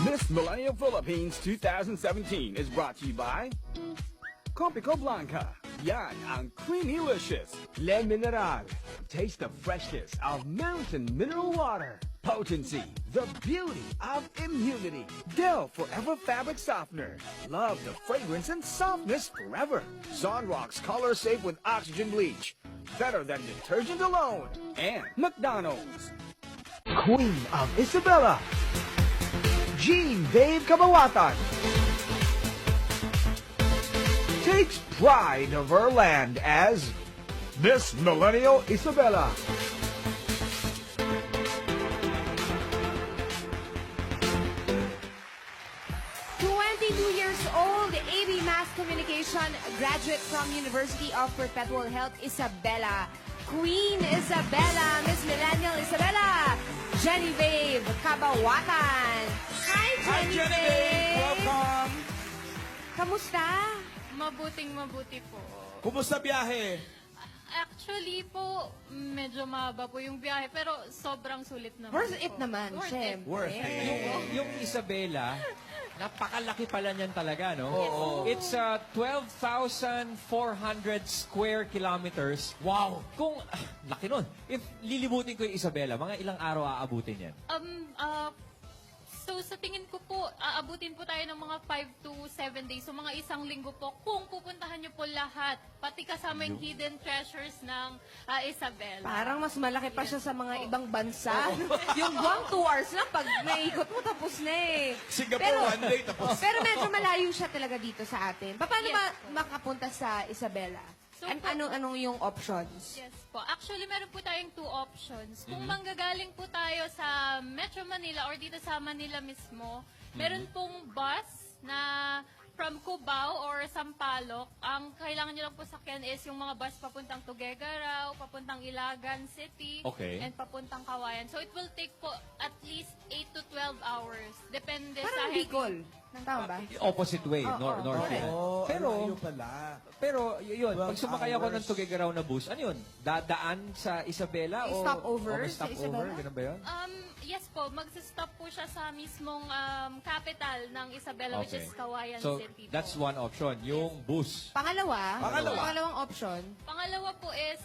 Miss Millennium Philippines 2017 is brought to you by Compico Blanca. Yan ang creamy-licious. Le Mineral. Taste the freshness of mountain mineral water. Potency, the beauty of immunity. Dell Forever Fabric Softener. Love the fragrance and softness forever. Sunrock's Color Safe with Oxygen Bleach. Better than detergent alone. And McDonald's. Queen of Isabela. Jean Babe Kabawatan takes pride of her land as Miss Millennial Isabela. Years old, AB Mass Communication graduate from University of Perpetual Health, Isabela. Queen Isabela, Miss Millennial Isabela, Genevieve Kabawatan. Hi, Genevieve! Welcome! Kamusta? Mabuting-mabuti po. Kumusta biyahe? Actually po, medyo mahaba po yung biyahe, pero sobrang sulit naman Worth po. it naman, Worth syempre. Worth it. Yung Isabela, napakalaki pala niyan talaga, no? Oo. It's 12,400 square kilometers. Wow! Kung, laki nun. If lilibutin ko yung Isabela, mga ilang araw aabutin yan? So sa tingin ko po, aabutin po tayo ng mga 5 to 7 days. So mga isang linggo po, kung pupuntahan niyo po lahat, pati kasama yung hidden treasures ng Isabela. Parang mas malaki pa siya sa mga ibang bansa. Yung buwang 2 hours lang, pag naikot mo, tapos na eh. Singapore, one day, tapos. Pero medyo malayo siya talaga dito sa atin. Paano Yes, makapunta sa Isabela? So, Anong yung options? Yes po. Actually, meron po tayong 2 options. Kung manggagaling po tayo sa Metro Manila or dito sa Manila mismo, meron pong bus na from Cubao or Sampaloc. Ang kailangan nyo lang po sakyan is yung mga bus papuntang Tuguegarao, papuntang Ilagan City, Okay. and papuntang Kawayan. So it will take po at least 8 to 12 hours. Depende sa Parang heavy- Bicol. Tama ba? Opposite way, north correct. yan. Oh, Pero, alayo pala. pero yun, 12 pag sumakay ako ng hours. Tuguegarao na bus, ano yun? Dadaan sa Isabela? May o stopover may sa stopover? Isabela? Ganun ba yun? Yes po, magsa-stop po siya sa mismong capital ng Isabela, which is Kawayan So, City po. that's one option, yung bus. Pangalawang option. Pangalawa po is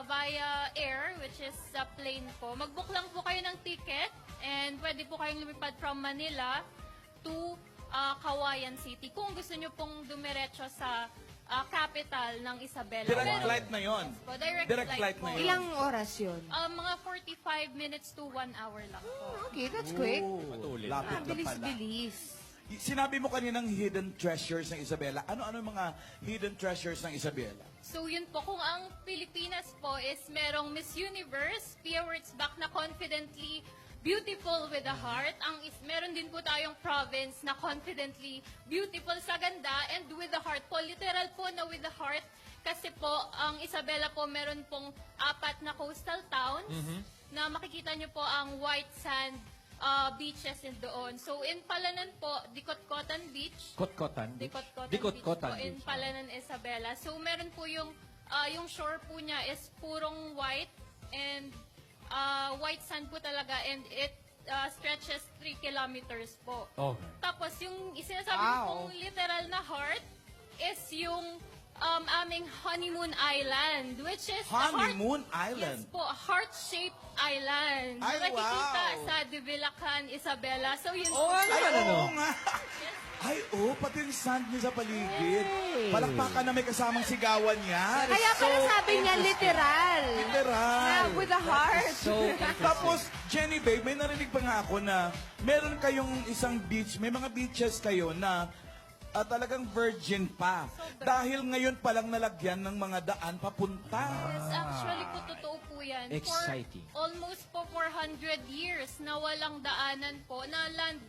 via air, which is sa plane po. Mag-book lang po kayo ng ticket and pwede po kayong lumipad from Manila to Kawayan City kung gusto nyo pong dumiretso sa capital ng Isabela. Direct flight na yon. Po, direct flight po. na yun. Ilang oras yun? Mga 45 minutes to 1 hour lang po. Okay, that's quick. Matulit. Lapit na pala. Bilis-bilis. Sinabi mo kaninang hidden treasures ng Isabela. Ano-ano yung mga hidden treasures ng Isabela? So yun po, kung ang Pilipinas po is merong Miss Universe, Pia Wurtzbach na confidently beautiful with a heart. Meron din po tayong province na confidently beautiful sa ganda and with the heart po. Literal po na with the heart. Kasi po, ang Isabela po meron pong 4 na coastal towns na makikita nyo po ang white sand beaches in doon. So in Palanan po, Dikotkotan Beach. Kotkotan? Dikotkotan Dikotkotan Beach po in Beach. Palanan, Isabela. So meron po yung shore po niya is purong white and white sand po talaga and it stretches 3 kilometers po. Okay. Tapos yung sinasabi ko pong literal na heart is yung aming honeymoon island, which is Honeymoon a heart, Island? Yes po, a heart-shaped island. Ay, Nakikita wow. sa Divilacan, Isabela. So yun Oh, po. ano? Ay, oo nga. Ay, pati yung sand niya sa paligid. Palakpakan na may kasamang sigawan yan. Kaya pala sabi niya literal. Literal. Na with a heart. So, Tapos, Jenny Babe, may narinig pa nga ako na meron kayong isang beach, may mga beaches kayo na talagang virgin pa. Dahil ngayon palang nalagyan ng mga daan papunta. Yes, actually po, totoo po yan. Exciting. For almost po 400 years na walang daanan po, na land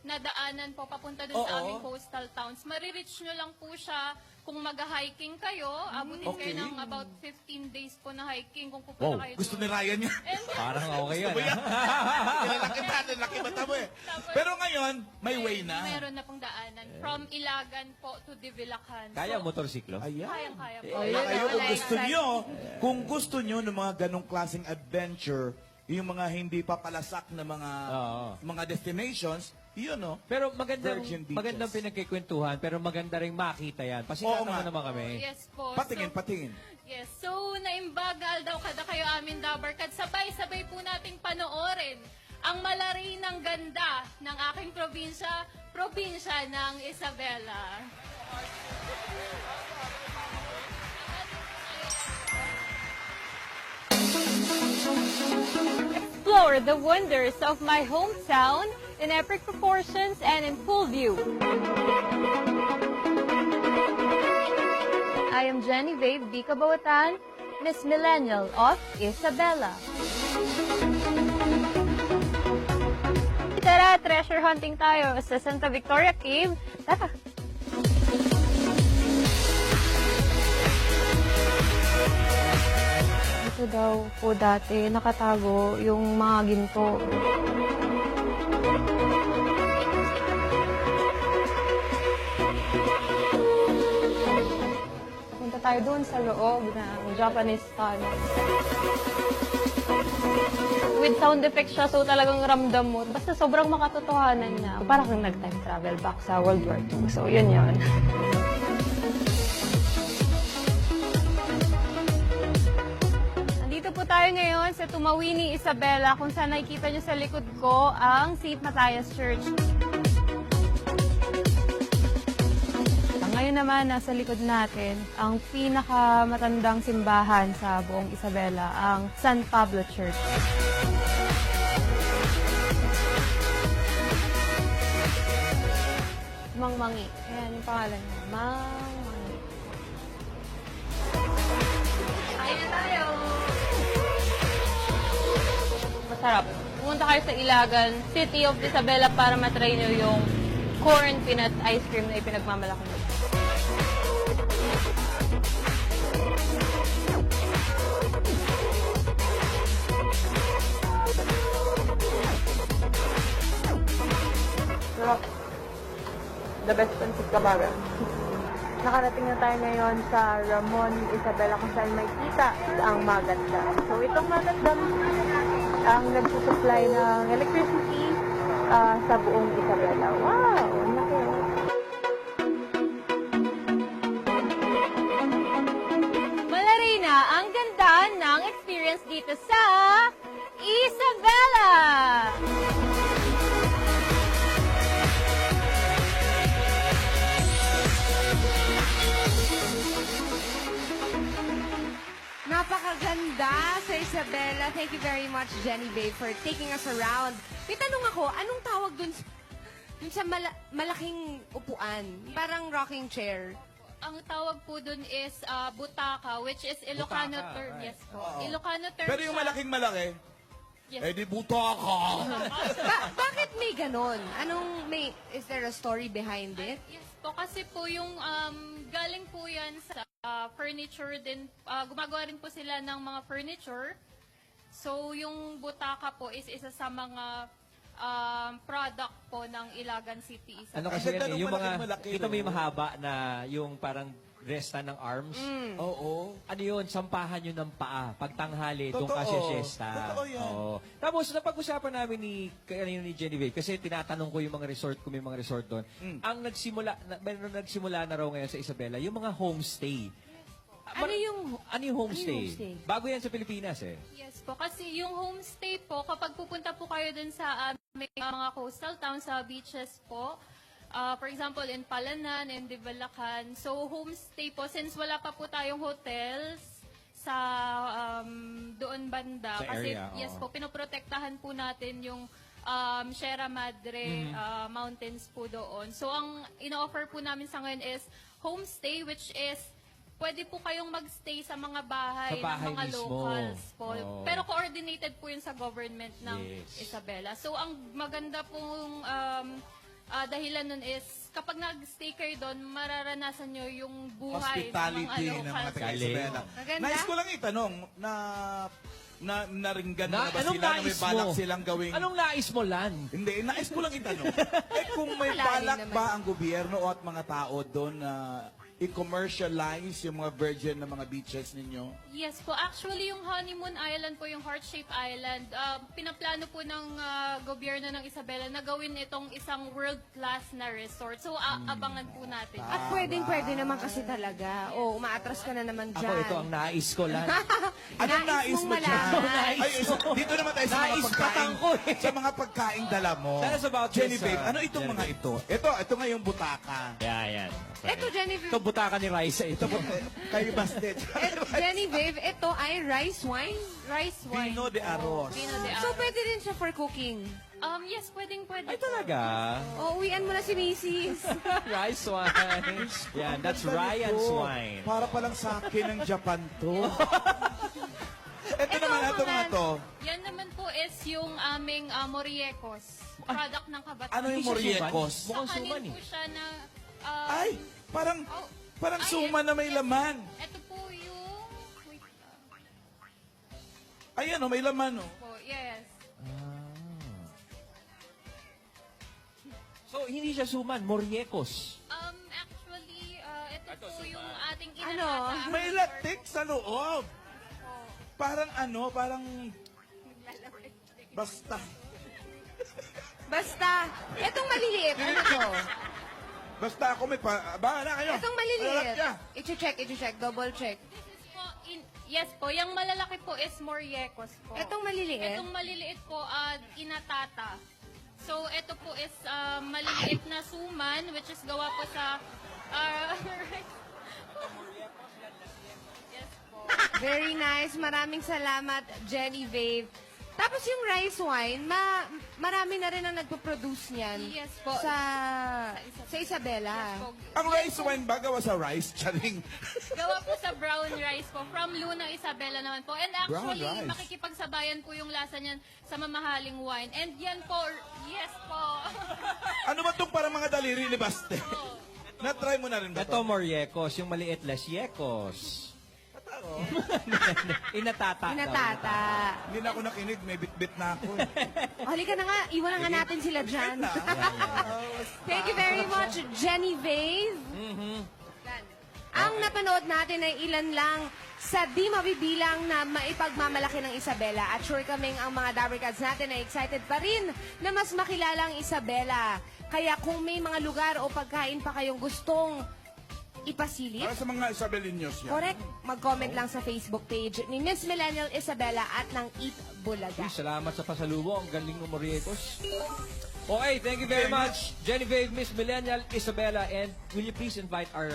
na daanan po papunta dun sa Oo. aming coastal towns. Marireach nyo lang po siya kung mag-hiking kayo. Abutin Okay. kayo ng about 15 days po na hiking kung pupunta Wow. kayo Gusto doon. ni Ryan yan. And then, Parang okay yun. Gusto mo yan? ah. Kilala kita, laki mata mo eh. Pero ngayon, may way na. meron na pong daanan. From Ilagan po to Divilacan. Kaya So, motorsiklo? Ayan. kayang-kaya po. Kaya kayo, kung gusto nyo ng mga ganong klaseng adventure, yung mga hindi papalasak na mga destinations, yun no. Pero magandang, Virgin beaches. magandang pinagkikwentuhan, pero maganda rin makita yan. Pasikatan Oo nga. mo naman kami. Yes po. Patingin, So, patingin. yes. So, naimbagal daw kada kayo amin dabarkad. Sabay-sabay po nating panoorin ang malarinang ganda ng aking probinsya ng Isabela. Explore the wonders of my hometown in epic proportions and in full view. I am Genevieve Vica Bawatan, Miss Millennial of Isabela. Tara, treasure hunting tayo sa Santa Victoria Cave. Tara! Dito daw po dati nakatago yung mga ginto. Punta tayo doon sa loob ng Japanese tunnel. With sound effects siya, so talagang ramdam mo. Basta sobrang makatotohanan na. Parang kang nag-time travel back sa World War II. So, yun yun. Nandito po tayo ngayon sa Tumawini, Isabela, kung saan nakikita nyo sa likod ko ang St. Matthias Church. Ngayon naman, nasa likod natin, ang pinakamatandang simbahan sa buong Isabela, ang San Pablo Church. Mangmangi. Ayan yung pangalan niya. Mangmangi. Kain na tayo! Masarap. Pumunta kayo sa Ilagan, City of Isabela para matry nyo yung corn peanut ice cream na ipinagmamalaki nyo. Sarap. The best pancit kabaga. Nakarating na tayo ngayon sa Ramon, Isabela, kung saan may kita ang Magat Dam. So itong Magat Dam ang nagsusupply ng electricity sa buong Isabela. Wow! Ang laki. Malarina, ang ganda ng experience dito sa Isabela! Napakaganda sa Isabela. Thank you very much, Jenny Babe, for taking us around. May tanong ako, anong tawag dun sa malaking upuan? Parang rocking chair. Ang tawag po dun is butaka, which is Ilocano Butaka, term. right. Yes po. Ilocano term Pero yung siya. malaking malaki, Yes. eh di butaka. Bakit may ganon? Is there a story behind it? Yes po, kasi po yung galing po yan sa furniture din. Gumagawa rin po sila ng mga furniture. So, yung butaka po is isa sa mga product po ng Ilagan City. Ano Ang kasi ganda yan, nung yung mga, malaki-malaki, ito may no? mahaba na yung parang resta ng arms. Oo. Ano yun, sampahan yun ng paa. Pagtanghali, doon Totoo. kasi siesta. Totoo yan. Oo. Tapos, napag-usapan namin kanina ni Genevieve, kasi tinatanong ko yung mga resort, kung may mga resort doon. Ang meron nagsimula na raw ngayon sa Isabela, yung mga homestay. Ano yung homestay? homestay? Bago yan sa Pilipinas eh. Yes po, kasi yung homestay po, kapag pupunta po kayo dun sa mga coastal towns, sa beaches po, for example, in Palanan, in Divilacan, so homestay po, since wala pa po tayong hotels sa doon banda, Sa kasi area, yes oo. po, pinoprotektahan po natin yung Sierra Madre mountains po doon. So ang ino-offer po namin sa ngayon is homestay, which is pwede po kayong magstay sa mga bahay, Sa bahay ng mga mismo. locals po. Oo. Pero coordinated po yun sa government ng Yes. Isabela. So, ang maganda pong dahilan nun is kapag nag-stay kayo doon, mararanasan nyo yung buhay Hospitality ng mga taga Isabela. Maganda. Nais ko lang itanong na naringgan mo na ba anong sila na may nais balak mo? silang gawing... Anong nais mo, Lan? Hindi, nais ko lang itanong. Kung may Malalim balak naman. ba ang gobyerno at mga tao doon na i-commercialize yung mga virgin na mga beaches ninyo? Yes po. Actually, yung Honeymoon Island po, yung Heart-Shaped Island, pinaplano po ng gobyerno ng Isabela na gawin itong isang world-class na resort. So, abangan po natin. At pwede naman kasi talaga. O, umaatras ka na naman dyan. Ako, ito ang nais ko, Lan. Anong nais mo mong dyan? malaman. Ay, dito naman tayo sa mga Nais pagkain. patang ko eh. Sa mga pagkaing dala mo. Tell us about Jenny this, Babe, ano itong Jenny mga Babe. ito? Ito nga yung butaka. Yan. Ito, Genevieve. Ito, butaka ni Raisa. Ito, Kayo bastet. Genevieve, ito ay rice wine. Rice wine. Vino de arroz. Vino de So, arroz. pwede rin siya for cooking. Yes, pwede. Ay, talaga? O, uwian mo na si Mrs. Rice wine. Yan, that's Ryan's wine. Para palang sa akin ng Japan to. Ito naman, ito naman. nga to. Yan naman po is yung aming Moriecos. Product ng kabataan. Ano yung Hindi siya Moriecos? suman? Mukhang Kanin suman eh. po siya na... Ay, parang Ay, suma na may laman. Ito po yung... Wait Ayan o, may laman o. po, yes. So, hindi siya suman, Moriecos. Actually, ito Ito, po suman. yung ating Ano? inanata. May latik sa loob. Parang basta. Basta, itong maliliit. Ano to? Basta ako may bahala kayo. Itong maliliit. Malalaki. I-check, double check. This is po, yes po, yung malalaki po is Moriecos po. Itong maliliit. Itong maliliit po, inatata. So, ito po is maliliit na suman, which is gawa po sa... yes po. Very nice. Maraming salamat, Genevieve. Tapos yung rice wine, marami na rin ang nagpo-produce niyan. Yes po. Sa Isabela. Yes po. Ang rice wine ba gawa sa rice? Charing. Gawa po sa brown rice po. From Luna, Isabela naman po. And actually, Brown rice. makikipagsabayan po yung lasa niyan sa mamahaling wine. And yan po, yes po. Ano ba itong parang mga daliri ni Baste? Na-try mo na rin ba Ito, ito? Moriecos. Yung maliit, Les Yecos. Inatata. Inatata. Hindi na ako nakinig, may bit-bit na ako. Halika na nga, iwan na nga natin sila dyan. Thank you very much, Genevieve. Ang napanood natin ay ilan lang sa di mabibilang na maipagmamalaki ng Isabela. At sure kaming ang mga Dabarkads natin ay excited pa rin na mas makilala ang Isabela. Kaya kung may mga lugar o pagkain pa kayong gustong ipasilip, Para sa mga Isabelinos yan. correct, mag-comment lang sa Facebook page ni Miss Millennial Isabela at ng Eat Bulaga. Uy, salamat sa pasalubong. Ang galing ng Moriecos. Okay, thank you very much, Genevieve, Miss Millennial, Isabela, and will you please invite our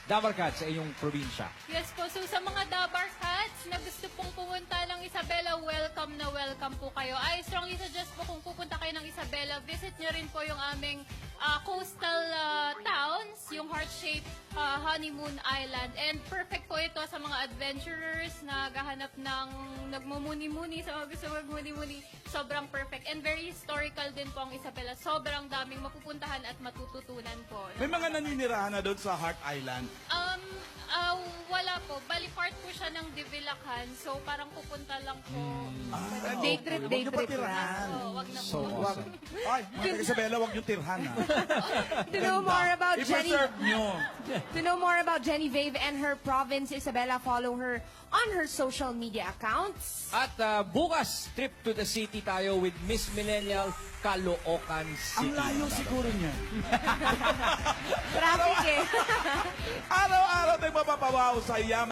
Dabarkads sa inyong probinsya? Yes po. So sa mga Dabar Cats na gusto pong pumunta ng Isabela, welcome na welcome po kayo. I strongly suggest po kung pupunta kayo ng Isabela, visit nyo rin po yung aming coastal towns, yung heart-shaped Honeymoon Island. And perfect po ito sa mga adventurers na gahanap ng nagmumuni-muni, sa mga gusto magmuni-muni. Sobrang perfect. And very historical din po ang Isabela. Sobrang daming mapupuntahan at matututunan po. May mga naninirahan na doon sa Heart Island. Wala po. Bali part po siya ng Divilacan. So, parang pupunta lang po. Day trip, Huwag day niyo trip patirahan. So, wag na po. So Wag. awesome. Ay, mga taga-Isabela, huwag yung tirhan ha. To know more about I-preserve nyo. To know more about Genevieve and her province, Isabela, follow her on her social media accounts. At bukas, trip to the city tayo with Miss Millennial, Caloocan City. Ang layo siguro niya. Traffic eh. Araw-araw tayo mapapawaw sa yaman.